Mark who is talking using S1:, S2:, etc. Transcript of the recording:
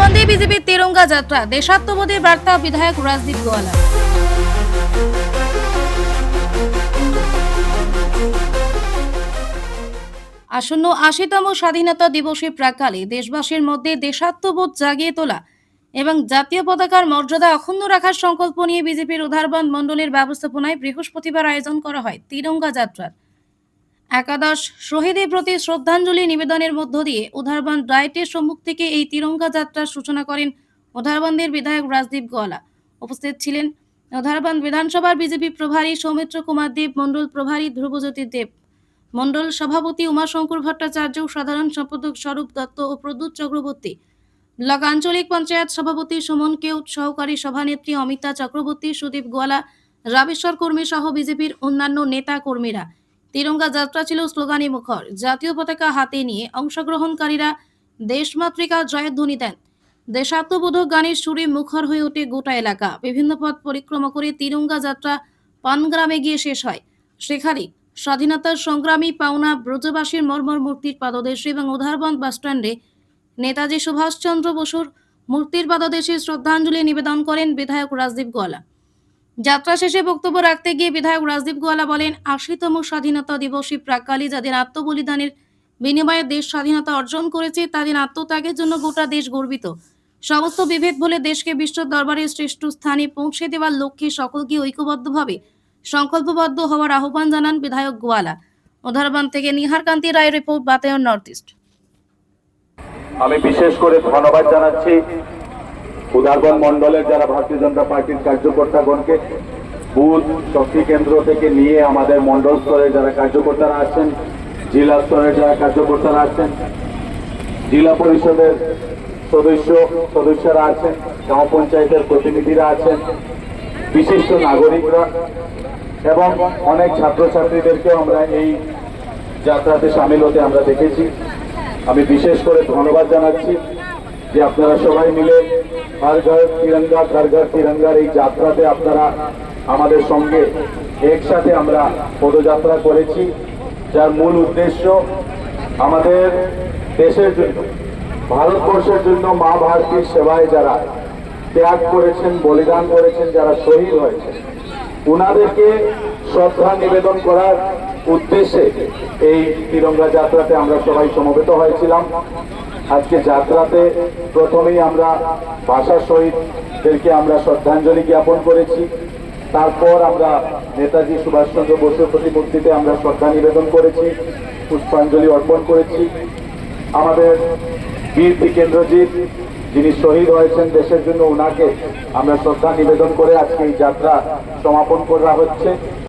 S1: উধারবন্দে বিজেপির তিরঙ্গা যাত্রা, দেশাত্মবোধের বার্তা বিধায়ক রাজদীপ গোয়ালা। আসন্ন ৮০তম স্বাধীনতা দিবসের প্রাক্কালে দেশবাসীর মধ্যে দেশাত্মবোধ জাগিয়ে তোলা এবং জাতীয় পতাকার মর্যাদা অক্ষুণ্ণ রাখার সংকল্প নিয়ে বিজেপির উধারবন্দ মণ্ডলের ব্যবস্থাপনায় বৃহস্পতিবার আয়োজন করা হয় তিরঙ্গা যাত্রার। একাদশ শহীদের প্রতি শ্রদ্ধাঞ্জলি নিবেদনের মধ্য দিয়ে উধারবন্দ ডায়েটের সম্মুখ থেকে এই তিরঙ্গা যাত্রার সূচনা করেন উধারবন্দের বিধায়ক রাজদীপ গোয়ালা। উপস্থিত ছিলেন উধারবন্দ বিধানসভার বিজেপি প্রভারী সৌমিত্র কুমার দেব, মণ্ডল প্রভারী ধ্রুবজ্যোতি দেব, মণ্ডল সভাপতি উমাশঙ্কর ভট্টাচার্য, সাধারণ সম্পাদক স্বরূপ দত্ত ও প্রদ্যুৎ চক্রবর্তী, ব্লক আঞ্চলিক পঞ্চায়েত সভাপতি সুমন কেউট, সহকারী সভানেত্রী অমিতা চক্রবর্তী, সুদীপ গোয়ালা, রামেশ্বর কর্মী সহ বিজেপির অন্যান্য নেতা কর্মীরা। তিরঙ্গা যাত্রা ছিল স্লোগানে মুখর। জাতীয় পতাকা হাতে নিয়ে অংশগ্রহণকারীরা দেশমাতৃকা জয়ধ্বনি দেন। দেশাত্মবোধক গানের সুরে মুখর হয়ে ওঠে গোটা এলাকা। বিভিন্ন পথ পরিক্রমা করে তিরঙ্গা যাত্রা পানগ্রামে গিয়ে শেষ হয়। সেখানে স্বাধীনতার সংগ্রামী পাওনা ব্রজবাসীর মর্মর মূর্তির পাদদেশে এবং উধারবন্দ বাসস্ট্যান্ডে নেতাজি সুভাষচন্দ্র বসুর মূর্তির পাদদেশে শ্রদ্ধাঞ্জলি নিবেদন করেন বিধায়ক রাজদীপ গোয়ালা। যাত্রা শেষে বক্তব্য রাখতে গিয়ে বিধায়ক রাজদীপ গোয়ালা বলেন, ৮০তম স্বাধীনতা দিবসের প্রাক্কালে যাদের আত্মবলিদানের বিনিময়ে দেশ স্বাধীনতা অর্জন করেছে, তাদের আত্মত্যাগের জন্য গোটা দেশ গর্বিত। সমস্ত বিভেদ ভুলে দেশকে বিশ্ব দরবারে শ্রেষ্ঠ স্থানে পৌঁছে দেওয়ার লক্ষ্যে সকলকে ঐক্যবদ্ধভাবে সংকল্পবদ্ধ হওয়ার আহ্বান জানান বিধায়ক গোয়ালা। উধারবন্দ থেকে নিহার কান্তি রায় রিপোর্ট, বাতায়ন নর্থ ইস্ট।
S2: আমি বিশেষ করে ধন্যবাদ জানাচ্ছি উধারবন্দ মন্ডলের যারা ভারতীয় জনতা পার্টির কার্যকর্তাগণকে, বুথ শক্তি কেন্দ্র থেকে নিয়ে আমাদের মন্ডল স্তরে যারা কার্যকর্তারা আছেন, জেলা স্তরে যারা কার্যকর্তারা আছেন, জেলা পরিষদের সদস্যরা আছেন, গ্রাম পঞ্চায়েতের প্রতিনিধিরা আছেন, বিশিষ্ট নাগরিকরা এবং অনেক ছাত্রছাত্রীদেরকেও আমরা এই যাত্রাতে সামিল হতে আমরা দেখেছি। আমি বিশেষ করে ধন্যবাদ জানাচ্ছি যে আপনারা সবাই মিলে হর ঘর তিরঙ্গা ঘর ঘর তিরঙ্গার এই যাত্রাতে আপনারা আমাদের সঙ্গে একসাথে আমরা পদযাত্রা করেছি, যার মূল উদ্দেশ্য আমাদের দেশের জন্য, ভারতবর্ষের জন্য মা ভারতীর সেবায় যারা ত্যাগ করেছেন, বলিদান করেছেন, যারা শহীদ হয়েছেন, ওনাদেরকে শ্রদ্ধা নিবেদন করার উদ্দেশ্যে এই তিরঙ্গা যাত্রাতে আমরা সবাই সমবেত হয়েছিলাম। আজকে যাত্রাতে প্রথমেই আমরা ভাষা শহীদদেরকে আমরা শ্রদ্ধাঞ্জলি জ্ঞাপন করেছি, তারপর আমরা নেতাজি সুভাষচন্দ্র বসুর প্রতিমূর্তিতে আমরা শ্রদ্ধা নিবেদন করেছি, পুষ্পাঞ্জলি অর্পণ করেছি। আমাদের বীর টিকেন্দ্রজিৎ যিনি শহীদ হয়েছেন দেশের জন্য, ওনাকে আমরা শ্রদ্ধা নিবেদন করে আজকে এই যাত্রা সমাপন করা হচ্ছে।